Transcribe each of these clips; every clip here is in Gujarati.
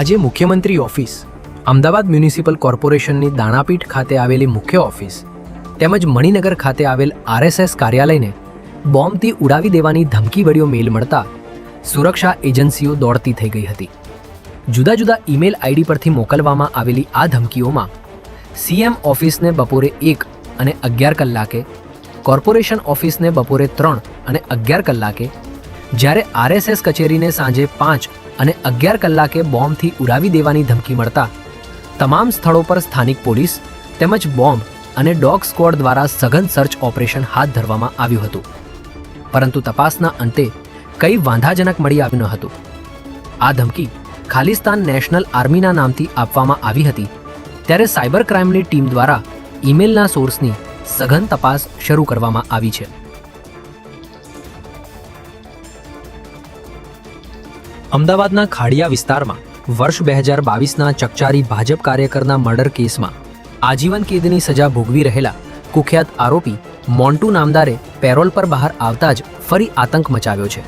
આજે મુખ્યમંત્રી ઓફિસ, અમદાવાદ મ્યુનિસિપલ કોર્પોરેશનની દાણાપીઠ ખાતે આવેલી મુખ્ય ઓફિસ તેમજ મણિનગર ખાતે આવેલ આરએસએસ કાર્યાલયને બોમ્બથી ઉડાવી દેવાની ધમકીભર્યો મેલ મળતા સુરક્ષા એજન્સીઓ દોડતી થઈ ગઈ હતી. જુદા જુદા ઈમેલ આઈડી પરથી મોકલવામાં આવેલી આ ધમકીઓમાં સીએમ ઓફિસને બપોરે 1:11 કલાકે, કોર્પોરેશન ઓફિસને બપોરે 3:11 કલાકે, જ્યારે આરએસએસ કચેરીને સાંજે 5:11 કલાકે બોમ્બથી ઉડાવી દેવાની ધમકી મળતા તમામ સ્થળો પર સ્થાનિક પોલીસ તેમજ બોમ્બ અને ડોગ સ્ક્વોડ દ્વારા સઘન સર્ચ ઓપરેશન હાથ ધરવામાં આવ્યું હતું. પરંતુ તપાસના અંતે કંઈ વાંધાજનક મળી આવ્યું ન હતું. આ ધમકી ખાલિસ્તાન નેશનલ આર્મીના નામથી આપવામાં આવી હતી, ત્યારે સાયબર ક્રાઇમની ટીમ દ્વારા ઈમેલના સોર્સની સઘન તપાસ શરૂ કરવામાં આવી છે. અમદાવાદના ખાડિયા વિસ્તારમાં વર્ષ 2022ના ચકચારી ભાજપ કાર્યકરના મર્ડર કેસમાં આજીવન કેદની સજા ભોગવી રહેલા કુખ્યાત આરોપી મોન્ટુ નામદારે પેરોલ પર બહાર આવતા જ ફરી આતંક મચાવ્યો છે.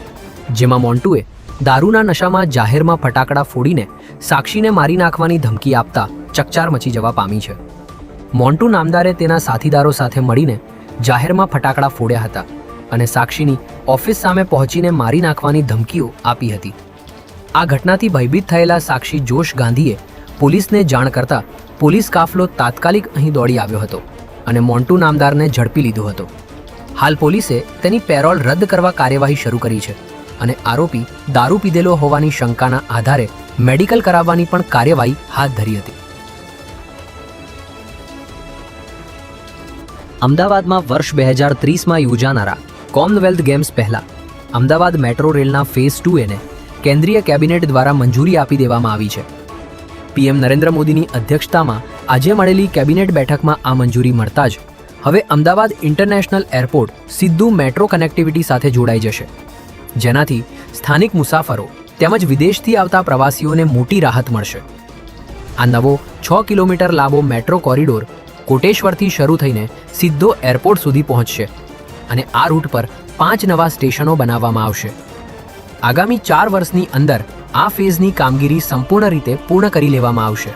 જેમાં મોન્ટુએ દારૂના નશામાં જાહેરમાં ફટાકડા ફોડીને સાક્ષીને મારી નાખવાની ધમકી આપતા ચકચાર મચી જવા પામી છે. મોન્ટુ નામદારે તેના સાથીદારો સાથે મળીને જાહેરમાં ફટાકડા ફોડ્યા હતા અને સાક્ષીની ઓફિસ સામે પહોંચીને મારી નાખવાની ધમકીઓ આપી હતી. આ ઘટનાથી ભયભીત થયેલા સાક્ષી જોશ ગાંધીએ પોલીસને જાણ કરતા પોલીસ કાફલો તાત્કાલિક અહીં દોડી આવ્યો હતો અને મોન્ટુ નામદારને ઝડપી લીધો હતો. હાલ પોલીસે તેની પેરોલ રદ કરવા કાર્યવાહી શરૂ કરી છે અને આરોપી દારૂ પીધેલો હોવાની શંકાના આધારે મેડિકલ કરાવવાની પણ કાર્યવાહી હાથ ધરી હતી. અમદાવાદમાં વર્ષ 2030માં યોજાનારા કોમનવેલ્થ ગેમ્સ પહેલા અમદાવાદ મેટ્રો રેલના ફેઝ 2 કેન્દ્રીય કેબિનેટ દ્વારા મંજૂરી આપી દેવામાં આવી છે. પીએમ નરેન્દ્ર મોદીની અધ્યક્ષતામાં આજે મળેલી કેબિનેટ બેઠકમાં આ મંજૂરી મળતા જ હવે અમદાવાદ ઇન્ટરનેશનલ એરપોર્ટ સીધું મેટ્રો કનેક્ટિવિટી સાથે જોડાઈ જશે, જેનાથી સ્થાનિક મુસાફરો તેમજ વિદેશથી આવતા પ્રવાસીઓને મોટી રાહત મળશે. આ નવો 6 કિલોમીટર લાંબો મેટ્રો કોરિડોર કોટેશ્વરથી શરૂ થઈને સીધો એરપોર્ટ સુધી પહોંચશે અને આ રૂટ પર 5 નવા સ્ટેશનો બનાવવામાં આવશે. આગામી 4 વર્ષની અંદર આ ફેઝની કામગીરી સંપૂર્ણ રીતે પૂર્ણ કરી લેવામાં આવશે.